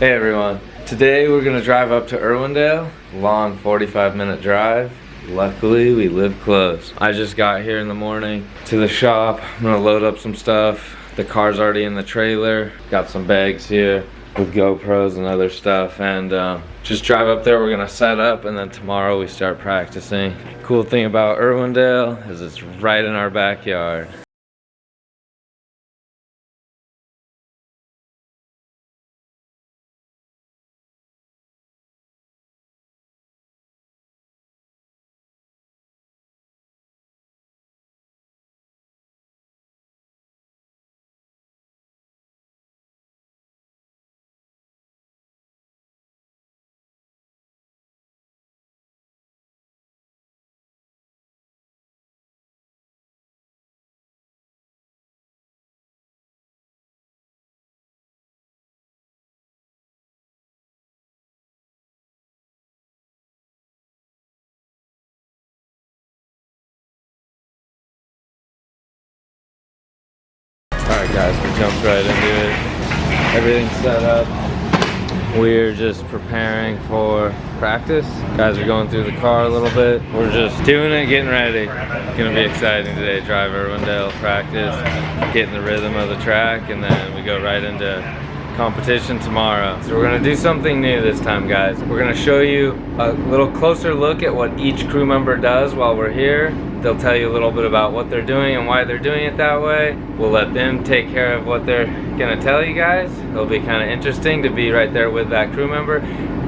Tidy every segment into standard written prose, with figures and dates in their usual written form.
Hey everyone, today we're gonna drive up to Irwindale. Long 45-minute drive. Luckily we live close. I just got here in the morning to the shop. I'm gonna load up some stuff. The car's already in the trailer. Got some bags here with GoPros and other stuff, and just drive up there. We're gonna set up, and then tomorrow we start practicing. Cool thing about Irwindale is it's right in our backyard. Alright guys, we jumped right into it. Everything's set up. We're just preparing for practice. Guys are going through the car a little bit. We're just doing it, getting ready. It's gonna be exciting today. Drive Irwindale, practice, get in the rhythm of the track, and then we go right into competition tomorrow. So we're gonna do something new this time, guys. We're gonna show you a little closer look at what each crew member does while we're here. They'll tell you a little bit about what they're doing and why they're doing it that way. We'll let them take care of what they're gonna tell you guys. It'll be kind of interesting to be right there with that crew member.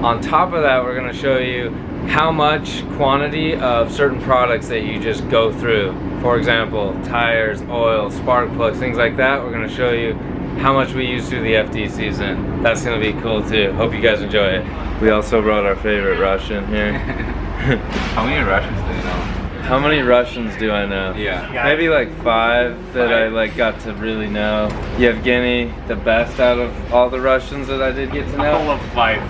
On top of that, we're gonna show you how much quantity of certain products that you just go through. For example, tires, oil, spark plugs, things like that. We're gonna show you how much we use through the FD season. That's gonna be cool too. Hope you guys enjoy it. We also brought our favorite Russian here. How many Russians do you know? How many Russians do I know? Yeah. Maybe like 5 that I got to really know. Yevgeny, the best out of all the Russians that I did get to know. All of 5.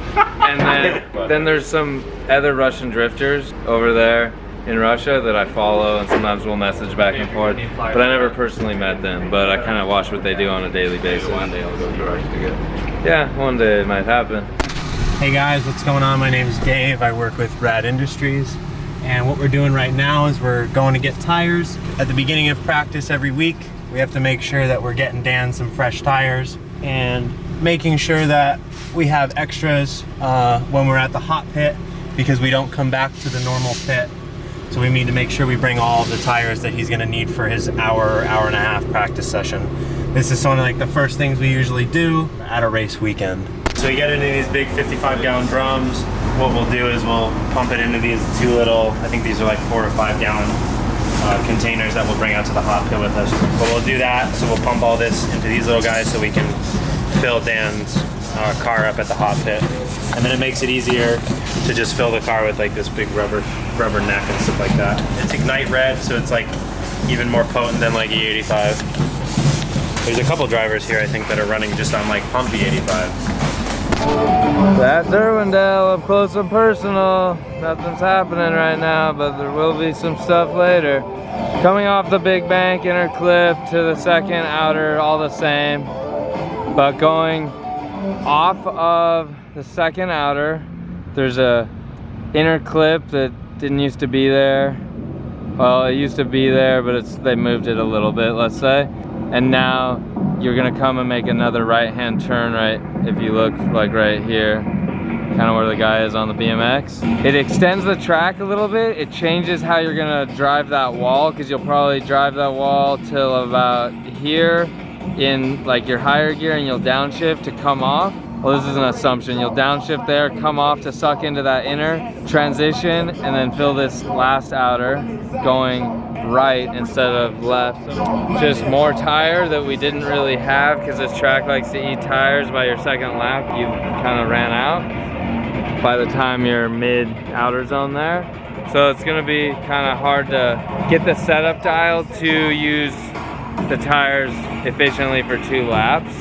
And then there's some other Russian drifters over there in Russia that I follow, and sometimes we'll message back and forth. But I never personally met them, but I kind of watch what they do on a daily basis. One day I'll go to Russia together. Yeah, one day it might happen. Hey guys, what's going on? My name is Dave. I work with Rad Industries. And what we're doing right now is we're going to get tires. At the beginning of practice every week, we have to make sure that we're getting Dan some fresh tires and making sure that we have extras when we're at the hot pit, because we don't come back to the normal pit. So we need to make sure we bring all of the tires that he's gonna need for his hour and a half practice session. This is one of like the first things we usually do at a race weekend. So you get into these big 55-gallon drums. What we'll do is we'll pump it into these 2 little, I think these are like 4 or 5 gallon containers that we'll bring out to the hot pit with us. But we'll do that, so we'll pump all this into these little guys so we can fill Dan's car up at the hot pit. And then it makes it easier to just fill the car with like this big rubber neck and stuff like that. It's Ignite Red, so it's like even more potent than like E85. There's a couple drivers here I think that are running just on like pump E85. That's Irwindale up close and personal. Nothing's happening right now, but there will be some stuff later. Coming off the big bank, inner clip to the second outer, all the same. But going off of the second outer, there's a inner clip that didn't used to be there. Well, it used to be there, but they moved it a little bit, let's say. And now you're gonna come and make another right-hand turn, right? If you look like right here, kind of where the guy is on the BMX. It extends the track a little bit. It changes how you're gonna drive that wall, because you'll probably drive that wall till about here in like your higher gear, and you'll downshift to come off. Well, this is an assumption. You'll downshift there, come off to suck into that inner, transition, and then fill this last outer going right instead of left. Just more tire that we didn't really have, because this track likes to eat tires. By your second lap, you kind of ran out by the time you're mid outer zone there. So it's gonna be kind of hard to get the setup dial to use the tires efficiently for 2 laps.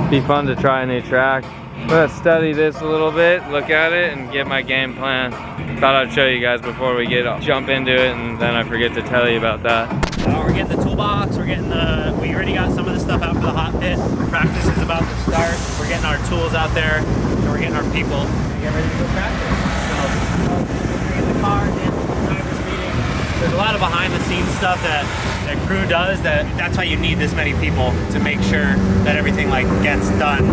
Be fun to try a new track. I'm gonna study this a little bit, look at it, and get my game plan. Thought I'd show you guys before we jump into it, and then I forget to tell you about that. We're getting the toolbox, we already got some of the stuff out for the hot pit. Practice is about to start. We're getting our tools out there, and we're getting our people to get ready to go practice. So, we're in the car, and driver's meeting. There's a lot of behind the scenes stuff that crew does, that's why you need this many people to make sure that everything like gets done.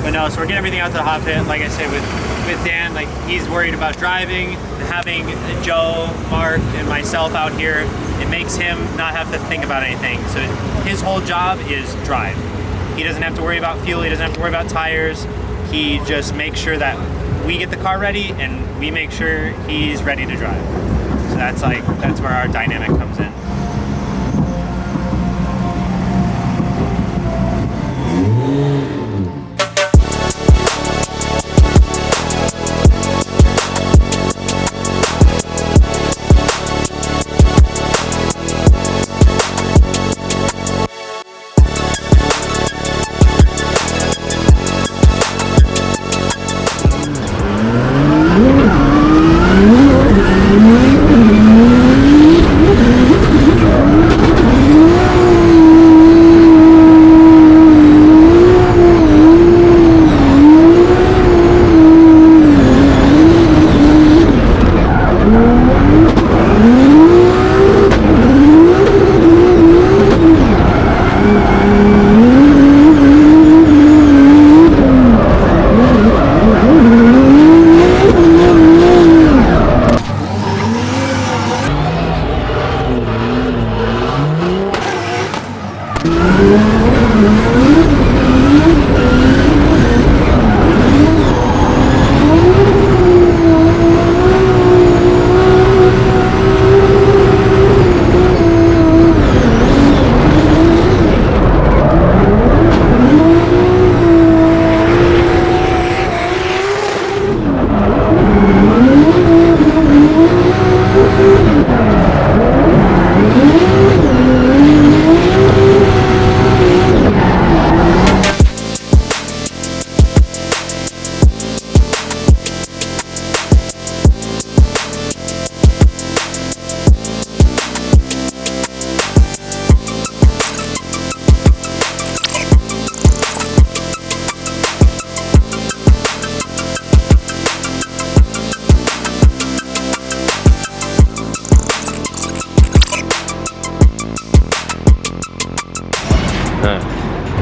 But no, so we're getting everything out to the hot pit. Like I said, with Dan, like he's worried about driving, having Joe, Mark, and myself out here, it makes him not have to think about anything. So his whole job is drive. He doesn't have to worry about fuel, he doesn't have to worry about tires. He just makes sure that we get the car ready and we make sure he's ready to drive. So that's where our dynamic comes in.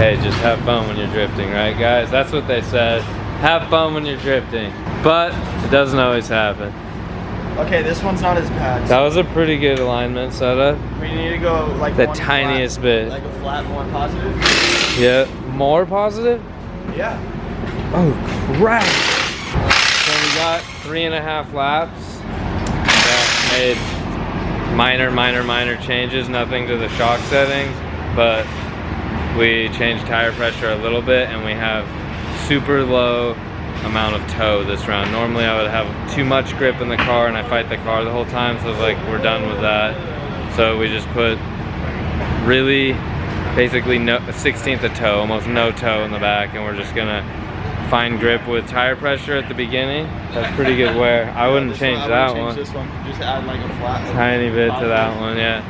Hey, just have fun when you're drifting, right guys? That's what they said. Have fun when you're drifting. But it doesn't always happen. Okay, this one's not as bad. That was a pretty good alignment setup. We need to go like the one tiniest flat, bit. Like a flat, more positive. Yeah, more positive? Yeah. Oh crap. So we got 3.5 laps. That made minor changes, nothing to the shock settings, but we changed tire pressure a little bit and we have super low amount of toe this round. Normally I would have too much grip in the car and I fight the car the whole time, so it's like we're done with that. So we just put really basically a 1/16 of toe, almost no toe in the back, and we're just gonna find grip with tire pressure at the beginning. That's pretty good wear. I wouldn't change that one. This one. Just add like a flat. Tiny bit to that one, yeah.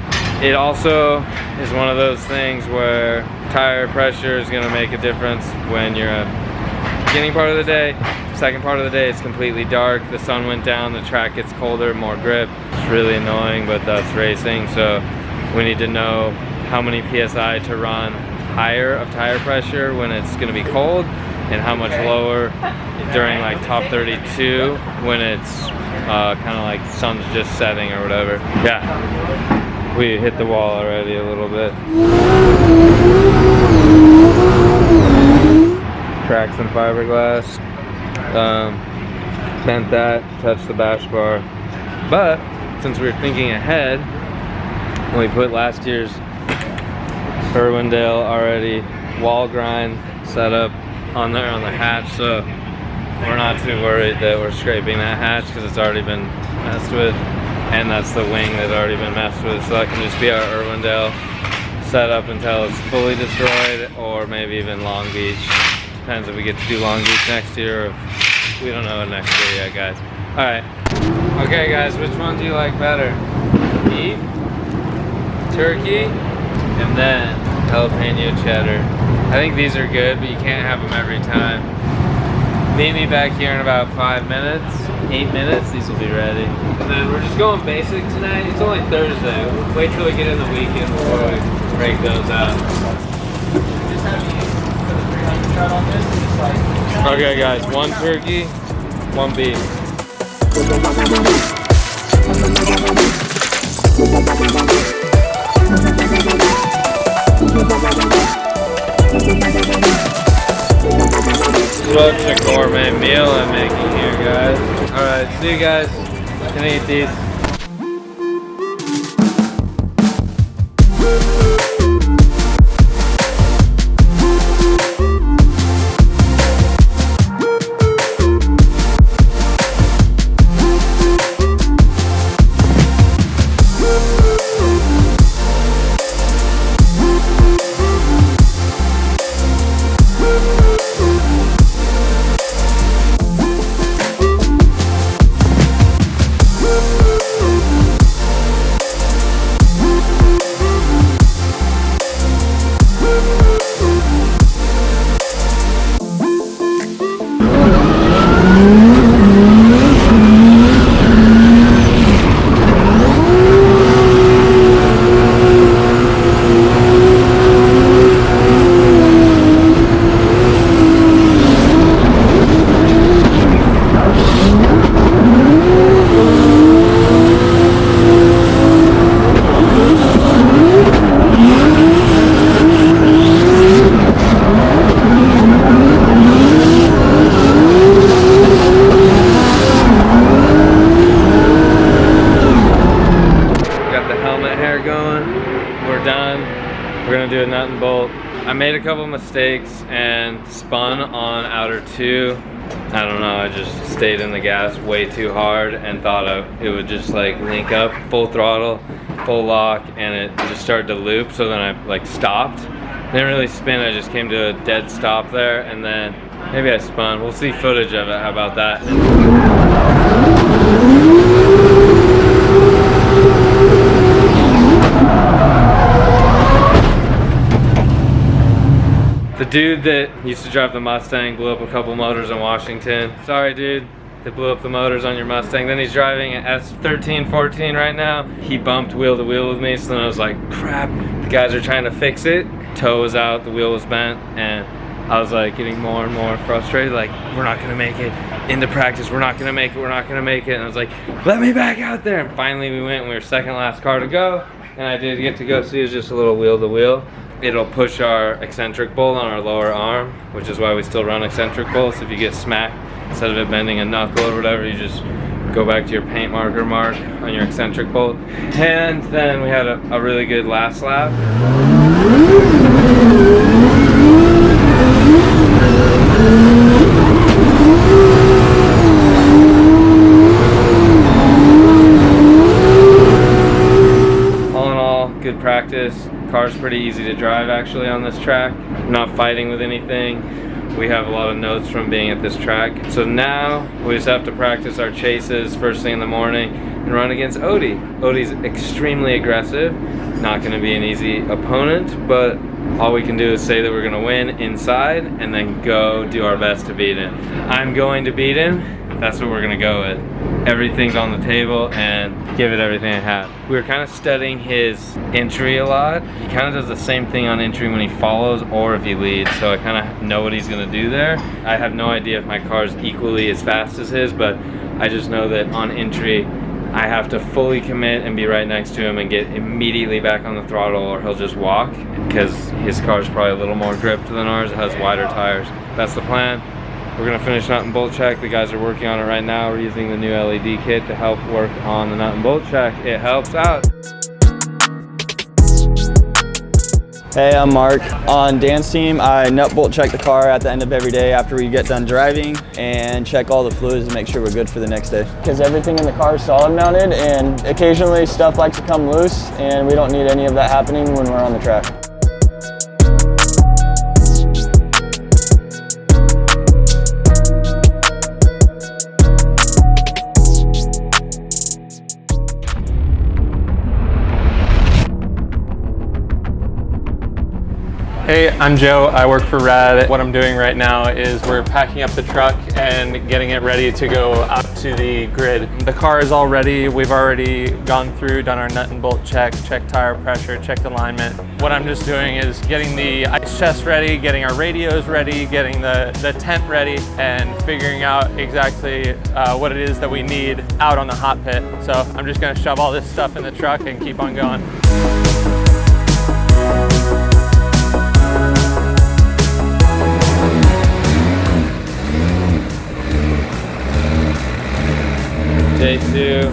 It also is one of those things where tire pressure is gonna make a difference when you're at beginning part of the day. Second part of the day, it's completely dark. The sun went down, the track gets colder, more grip. It's really annoying, but that's racing. So we need to know how many PSI to run higher of tire pressure when it's gonna be cold, and how much lower during like top 32 when it's kind of like sun's just setting or whatever. Yeah. We hit the wall already a little bit. Cracked some fiberglass. Bent that, touched the bash bar. But since we were thinking ahead, we put last year's Irwindale already wall grind set up on there on the hatch, so we're not too worried that we're scraping that hatch because it's already been messed with. And that's the wing that's already been messed with, so that can just be our Irwindale set up until it's fully destroyed, or maybe even Long Beach Depends if we get to do Long Beach next year or if we don't know next year yet, guys. All right. Okay, guys, which one do you like better? Beef, turkey, and then jalapeno cheddar. I think these are good, but you can't have them every time. Meet me back here in about 5 minutes, 8 minutes, these will be ready. And then we're just going basic tonight. It's only Thursday. We'll wait till we get in the weekend before we break those out. Just have you put the 300 shot on this and just like... Okay guys, 1 turkey, 1 beef. Such a gourmet meal I'm making here, guys. Alright, see you guys. Gonna eat these. We're gonna do a nut and bolt. I made a couple mistakes and spun on outer 2. I don't know, I just stayed in the gas way too hard and thought it would just like link up full throttle, full lock, and it just started to loop. So then I like stopped. Didn't really spin, I just came to a dead stop there, and then maybe I spun. We'll see footage of it, how about that? The dude that used to drive the Mustang blew up a couple motors in Washington. Sorry dude, that blew up the motors on your Mustang. Then he's driving an S13, 14 right now. He bumped wheel to wheel with me, so then I was like, crap, the guys are trying to fix it. Toe was out, the wheel was bent, and I was like getting more and more frustrated, like, we're not gonna make it into practice, we're not gonna make it, we're not gonna make it. And I was like, let me back out there. And finally we went, and we were second last car to go. And I did get to go see, it's just a little wheel to wheel. It'll push our eccentric bolt on our lower arm, which is why we still run eccentric bolts. If you get smacked, instead of it bending a knuckle or whatever, you just go back to your paint marker mark on your eccentric bolt. And then we had a really good last lap. All in all, good practice. Car's pretty easy to drive actually on this track. I'm not fighting with anything. We have a lot of notes from being at this track. So now we just have to practice our chases first thing in the morning and run against Odie. Odie's extremely aggressive. Not gonna be an easy opponent, but all we can do is say that we're gonna win inside and then go do our best to beat him. I'm going to beat him. That's what we're gonna go with. Everything's on the table and give it everything I have. We were kind of studying his entry a lot. He kind of does the same thing on entry when he follows or if he leads, so I kind of know what he's gonna do there. I have no idea if my car's equally as fast as his, but I just know that on entry, I have to fully commit and be right next to him and get immediately back on the throttle or he'll just walk, because his car's probably a little more gripped than ours. It has wider tires. That's the plan. We're gonna finish nut and bolt check. The guys are working on it right now. We're using the new LED kit to help work on the nut and bolt check. It helps out. Hey, I'm Mark. On Dan's team, I nut bolt check the car at the end of every day after we get done driving and check all the fluids to make sure we're good for the next day. Because everything in the car is solid mounted and occasionally stuff likes to come loose and we don't need any of that happening when we're on the track. Hey, I'm Joe. I work for Rad. What I'm doing right now is we're packing up the truck and getting it ready to go out to the grid. The car is all ready. We've already gone through, done our nut and bolt check, checked tire pressure, checked alignment. What I'm just doing is getting the ice chest ready, getting our radios ready, getting the tent ready, and figuring out exactly what it is that we need out on the hot pit. So I'm just gonna shove all this stuff in the truck and keep on going. Day 2,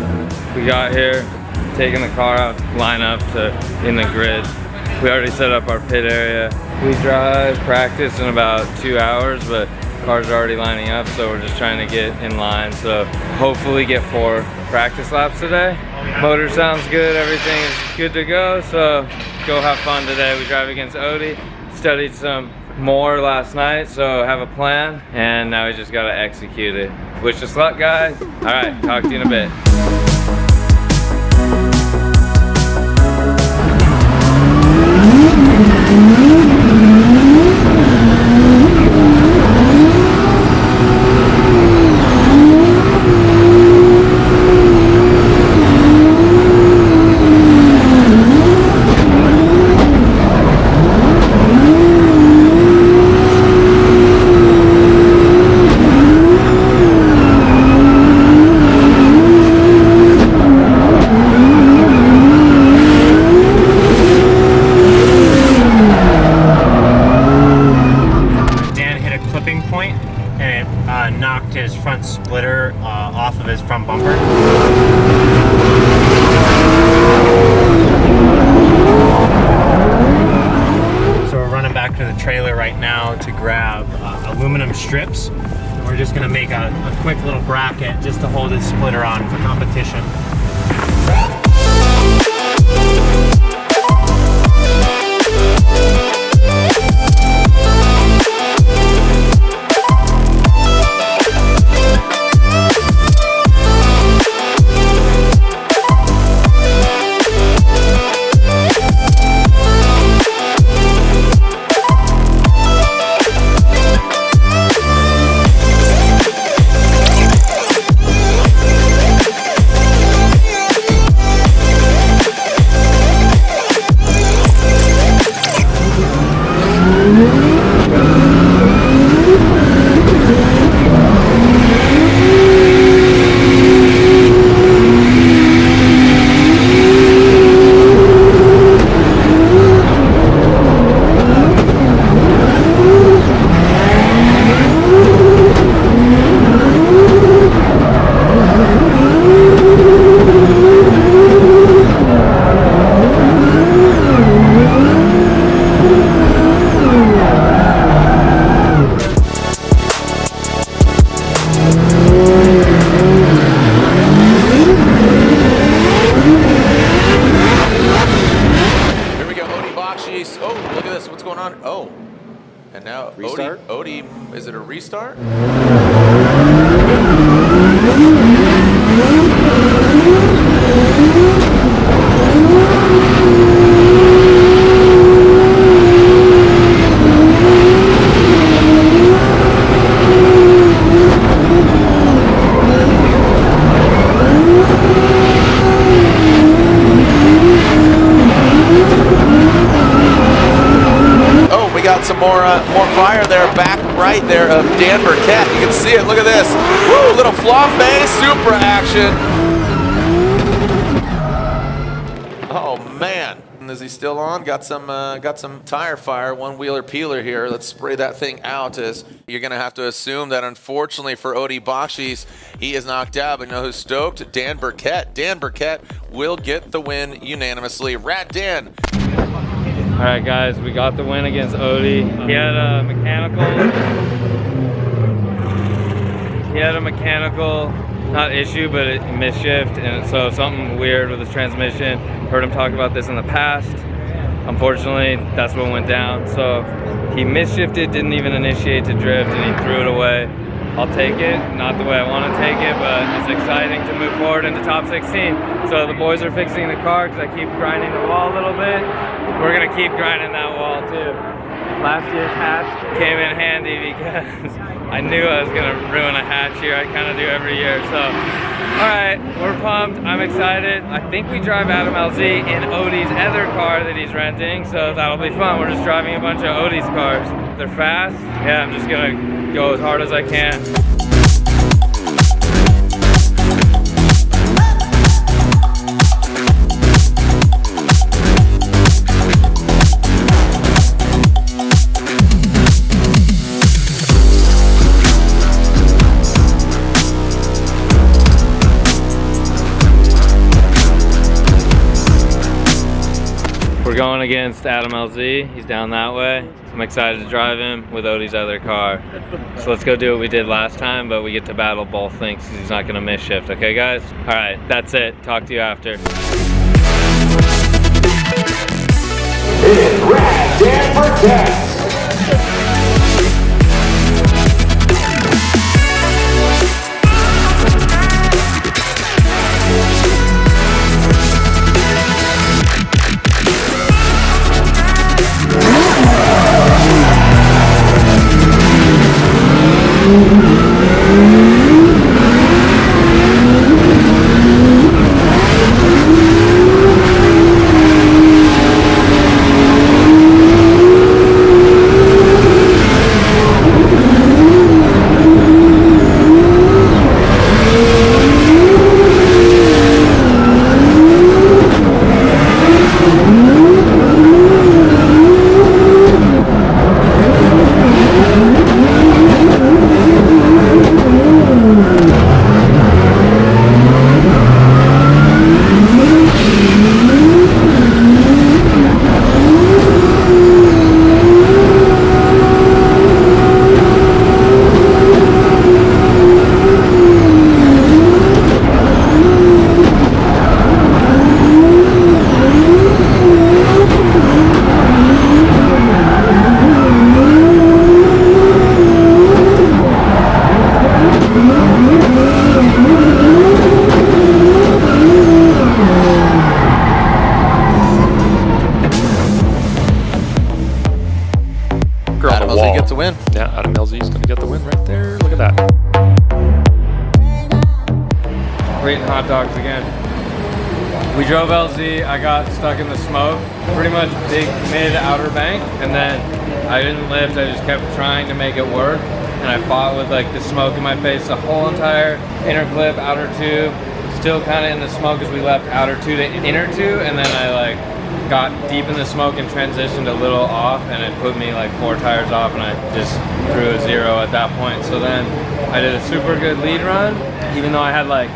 we got here, taking the car out, line up to in the grid. We already set up our pit area. We drive practice in about 2 hours, but cars are already lining up, so we're just trying to get in line. So hopefully get 4 practice laps today. Motor sounds good, everything is good to go, so go have fun today. We drive against Odie, studied some more last night, so have a plan, and now we just gotta execute it. Wish us luck, guys. All right, talk to you in a bit. Knocked his front splitter off of his front bumper. So we're running back to the trailer right now to grab aluminum strips. And we're just gonna make a quick little bracket just to hold his splitter on for competition. Oh, look at this. What's going on? Oh. And now Restart? Odie, is it a restart? Some more fire there, back right there of Dan Burkett. You can see it. Look at this. Woo, little flambe Supra action. Oh man, is he still on? Got some tire fire, one wheeler peeler here. Let's spray that thing out. As you're gonna have to assume that unfortunately for Odie Bakshis, he is knocked out. But you know who's stoked? Dan Burkett. Dan Burkett will get the win unanimously. Rat Dan. All right, guys, we got the win against Odie. He had a mechanical, not issue, but a misshift, and so something weird with his transmission. Heard him talk about this in the past. Unfortunately, that's what went down. So he misshifted, didn't even initiate to drift, and he threw it away. I'll take it, not the way I want to take it, but it's exciting to move forward into top 16. So the boys are fixing the car because I keep grinding the wall a little bit. We're gonna keep grinding that wall too. Last year's hatch came in handy because I knew I was gonna ruin a hatch here. I kind of do every year, so. All right, we're pumped, I'm excited. I think we drive Adam LZ in Odie's other car that he's renting, so that'll be fun. We're just driving a bunch of Odie's cars. They're fast. Yeah, I'm just gonna go as hard as I can. We're going against Adam LZ. He's down that way. I'm excited to drive him with Odie's other car. So let's go do what we did last time, but we get to battle both things because he's not gonna miss shift. Okay, guys? All right, that's it. Talk to you after. It's Rad Dan Protects. Adam LZ gets a win. Yeah, Adam LZ is going to get the win right there. Look at that. We're eating hot dogs again. We drove LZ, I got stuck in the smoke, pretty much big mid outer bank, and then I didn't lift, I just kept trying to make it work, and I fought with like the smoke in my face the whole entire inner clip, outer two, still kind of in the smoke as we left outer two to inner two, and then I like got deep in the smoke and transitioned a little off, and it put me like 4 tires off, and I just threw a 0 at that point. So then I did a super good lead run, even though I had like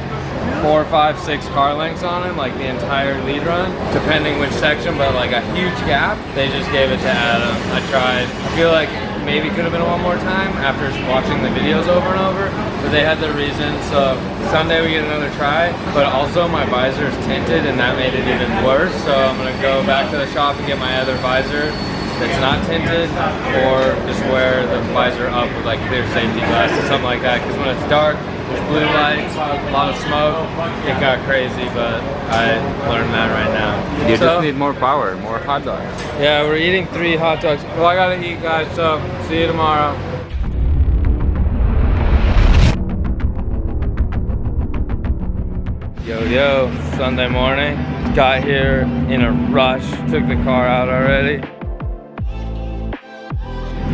4, 5, 6 car lengths on him, like the entire lead run, depending which section, but like a huge gap. They just gave it to Adam. I tried. I feel like maybe could have been one more time after watching the videos over and over, but they had their reasons. So Sunday we get another try, but also my visor is tinted and that made it even worse. So I'm gonna go back to the shop and get my other visor that's not tinted, or just wear the visor up with like clear safety glasses, something like that, because when it's dark, there's blue lights, a lot of smoke, it got crazy, but I learned that right now. You just need more power, more hot dogs. Yeah, we're eating 3 hot dogs. Well, I gotta eat, guys, so see you tomorrow. Yo, Sunday morning. Got here in a rush, took the car out already.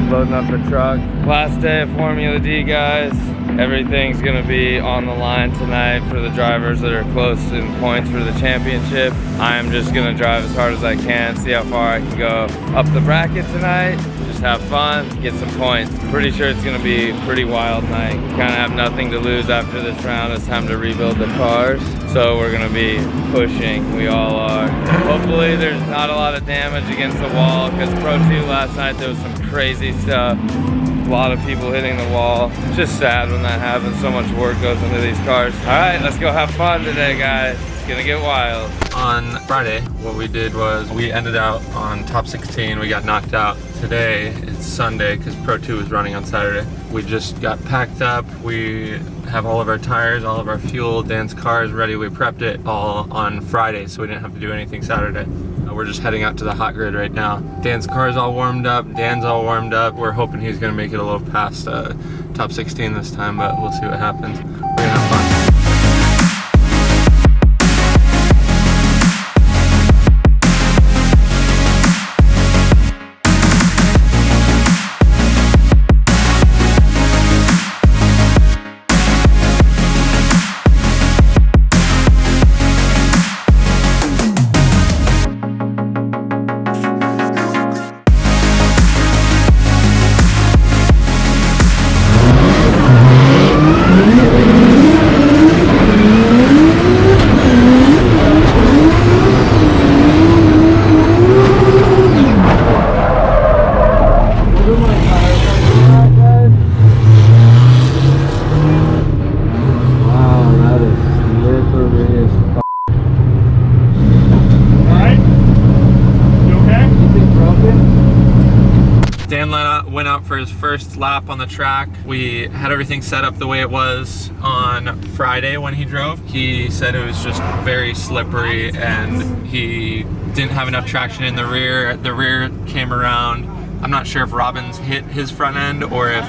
Loading up the truck. Last day of Formula D, guys. Everything's gonna be on the line tonight for the drivers that are close in points for the championship. I am just gonna drive as hard as I can, see how far I can go up the bracket tonight. Just have fun, get some points. Pretty sure it's gonna be a pretty wild night. Kinda have nothing to lose after this round. It's time to rebuild the cars. So we're gonna be pushing, we all are. Hopefully there's not a lot of damage against the wall, because Pro 2 last night there was some crazy stuff. A lot of people hitting the wall. It's just sad when that happens. So much work goes into these cars. All right, let's go have fun today, guys. It's gonna get wild. On Friday, what we did was we ended out on top 16. We got knocked out. Today, it's Sunday because Pro 2 was running on Saturday. We just got packed up. We have all of our tires, all of our fuel, Dan's car is ready. We prepped it all on Friday, so we didn't have to do anything Saturday. we're just heading out to the hot grid right now. Dan's car is all warmed up, Dan's all warmed up. We're hoping he's gonna make it a little past top 16 this time, but we'll see what happens. We're gonna have fun. Dan went out for his first lap on the track. We had everything set up the way it was on Friday when he drove. He said it was just very slippery and he didn't have enough traction in the rear. The rear came around. I'm not sure if Robin's hit his front end or if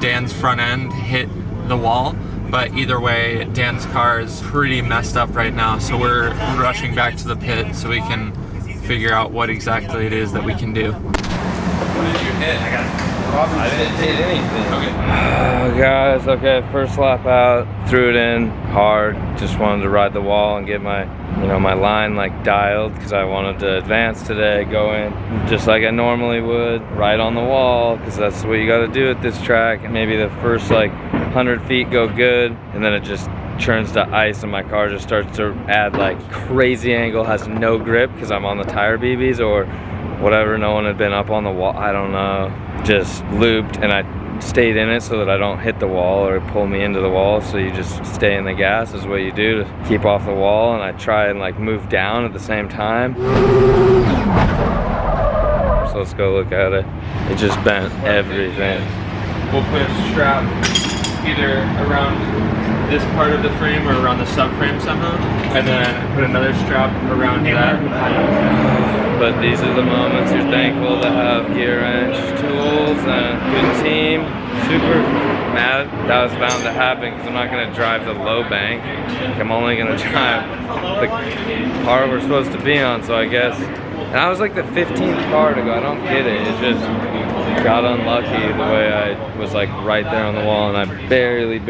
Dan's front end hit the wall, but either way, Dan's car is pretty messed up right now. So we're rushing back to the pit so we can figure out what exactly it is that we can do. What did you hit? I didn't hit anything. Okay. Guys, okay, first lap out, threw it in hard. Just wanted to ride the wall and get my, my line like dialed because I wanted to advance today, go in just like I normally would, right on the wall because that's what you got to do at this track. And maybe the first like 100 feet go good and then it just turns to ice and my car just starts to add like crazy angle, has no grip because I'm on the tire BBs or whatever. No one had been up on the wall, I don't know, just looped and I stayed in it so that I don't hit the wall or pull me into the wall. So you just stay in the gas is what you do to keep off the wall, and I try and like move down at the same time. So let's go look at it. It just bent everything. We'll put a strap either around this part of the frame or around the subframe somehow, and then put another strap around that. But these are the moments you're thankful to have Gear Wrench tools and a good team. Super mad that was bound to happen because I'm not going to drive the low bank. I'm only going to drive the car we're supposed to be on, so I guess. And I was like the 15th car to go. I don't get it. It just got unlucky the way I was like right there on the wall and I barely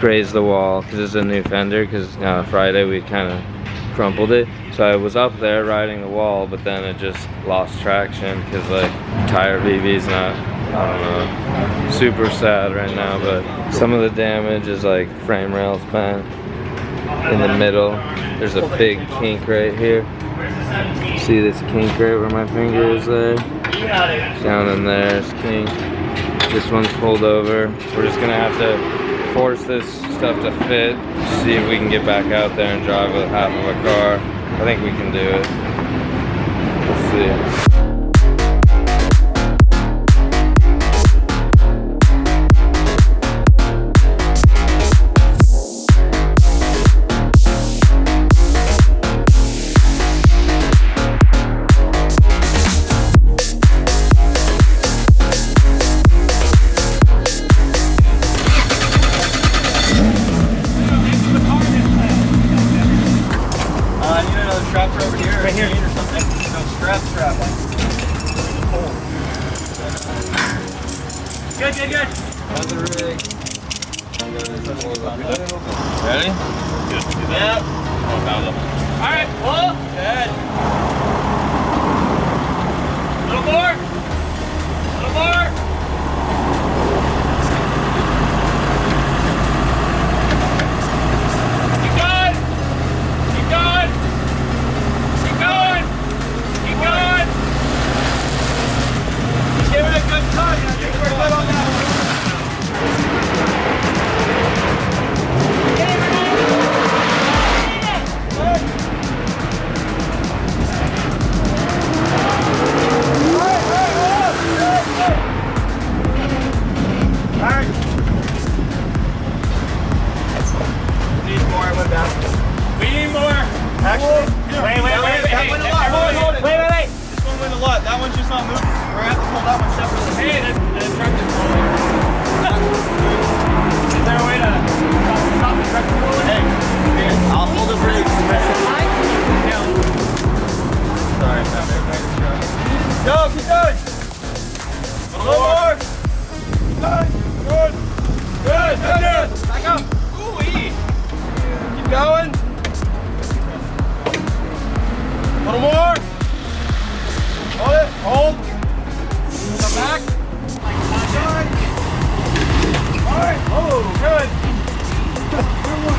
grazed the wall because it's a new fender because Friday we kind of crumpled it. So I was up there riding the wall, but then it just lost traction because like tire BB's not, I don't know, super sad right now, but some of the damage is like frame rails bent in the middle. There's a big kink right here. See this kink right where my finger is there? Down in there is kink. This one's pulled over. We're just gonna have to force this stuff to fit, see if we can get back out there and drive with half of a car. I think we can do it. Let's see. Good. Ready? Yep. All right, pull. Good. A little more. A little more. Keep going. Keep going. Keep going. Keep going. Just give it a good tug. I think we're good on that one. We need more. Actually, wait. Hey, everyone, That one's just not moving. We're gonna have to pull that one separately. Hey, the tractor puller. Is there a way to stop the tractor puller? Hey, I'll hold the brakes. Sorry, go, keep going. A little more. Good. Good. Good. Good. Back up. Ooh-wee. Keep going. A little more. Hold it. Hold. Come back. All right. Oh, good. Good one.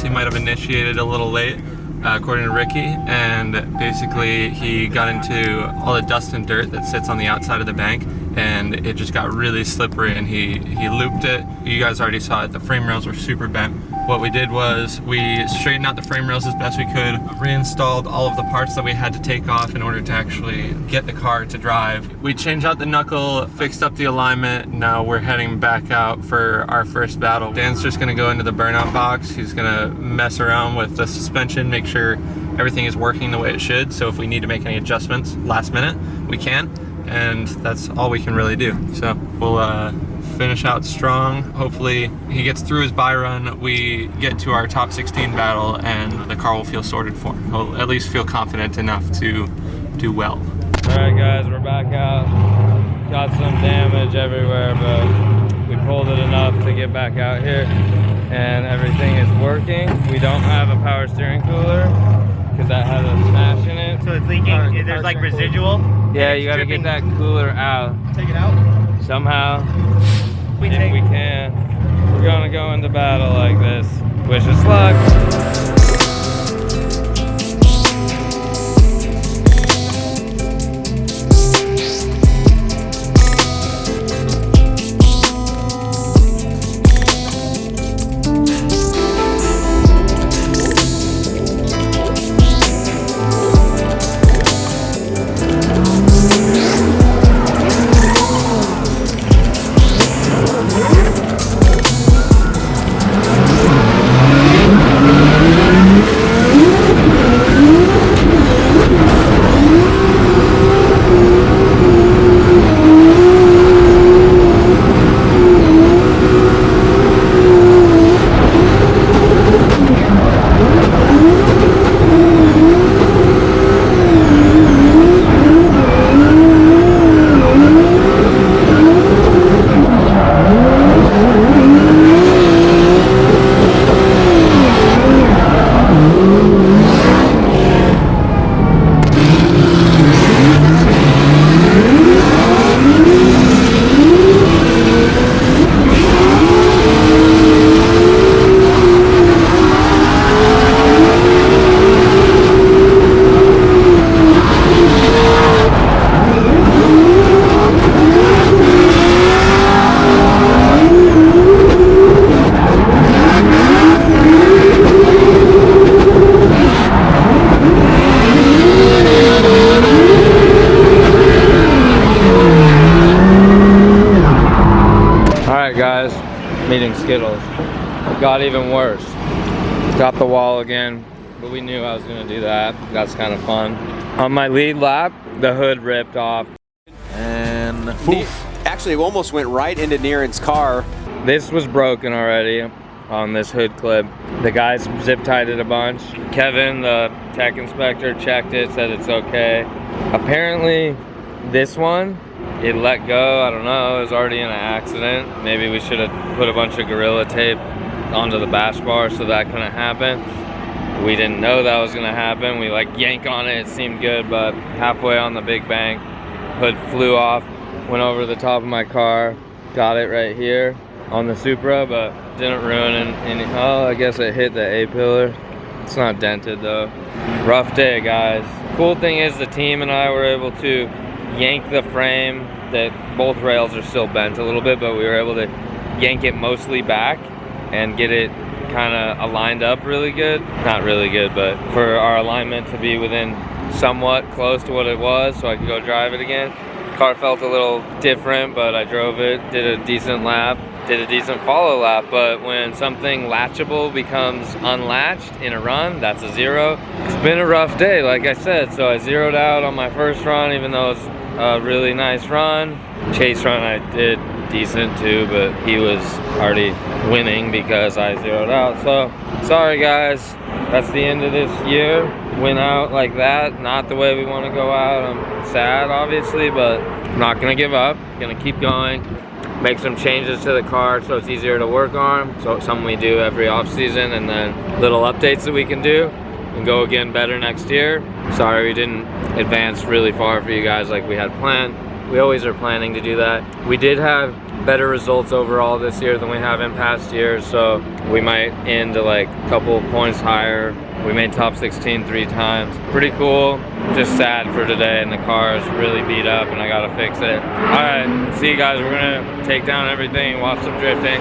He might have initiated a little late, according to Ricky, and basically he got into all the dust and dirt that sits on the outside of the bank, and it just got really slippery, and he looped it. You guys already saw it. The frame rails were super bent. What we did was we straightened out the frame rails as best we could, reinstalled all of the parts that we had to take off in order to actually get the car to drive. We changed out the knuckle, fixed up the alignment. Now we're heading back out for our first battle. Dan's just gonna go into the burnout box. He's gonna mess around with the suspension, make sure everything is working the way it should. So if we need to make any adjustments last minute, we can. And that's all we can really do. So we'll finish out strong. Hopefully he gets through his buy run, we get to our top 16 battle, and the car will feel sorted for him. He'll at least feel confident enough to do well. All right guys, we're back out. Got some damage everywhere, but we pulled it enough to get back out here, and everything is working. We don't have a power steering cooler because that has a smash in it. So it's leaking. There's like residual. Yeah, you gotta get that cooler out. Take it out. Somehow, if we can. We're gonna go into battle like this. Wish us luck. Meeting Skittles. It got even worse. Got the wall again, but we knew I was gonna do that. That's kind of fun. On my lead lap, the hood ripped off. And actually, it almost went right into Niren's car. This was broken already. on this hood clip. The guys zip tied it a bunch. Kevin, the tech inspector, checked it, said it's okay. Apparently this one, it let go. I don't know, it was already in an accident. Maybe we should have put a bunch of Gorilla Tape onto the bash bar so that couldn't happen. We didn't know that was gonna happen. We like yank on it, it seemed good, but halfway on the big bank, hood flew off, went over the top of my car, got it right here on the Supra, but didn't ruin any. Oh, I guess it hit the A-pillar. It's not dented though. Rough day, guys. Cool thing is the team and I were able to yank the frame. That both rails are still bent a little bit, but we were able to yank it mostly back and get it kind of aligned up really good. Not really good, but for our alignment to be within somewhat close to what it was so I could go drive it again. Car felt a little different, but I drove it, did a decent lap, did a decent follow lap. But when something latchable becomes unlatched in a run, that's a zero. It's been a rough day, like I said, so I zeroed out on my first run, even though it was a really nice run. Chase run I did decent too, but he was already winning because I zeroed out. So sorry guys, that's the end of this year. Went out like that, not the way we want to go out. I'm sad obviously, but I'm not gonna give up. Gonna keep going, make some changes to the car so it's easier to work on. So it's something we do every off season, and then little updates that we can do and go again better next year. Sorry we didn't advance really far for you guys like we had planned. We always are planning to do that. We did have better results overall this year than we have in past years, so we might end like a couple points higher. We made top 16 3 times. Pretty cool. Just sad for today, and the car is really beat up and I gotta fix it. All right, see you guys. We're gonna take down everything and watch some drifting.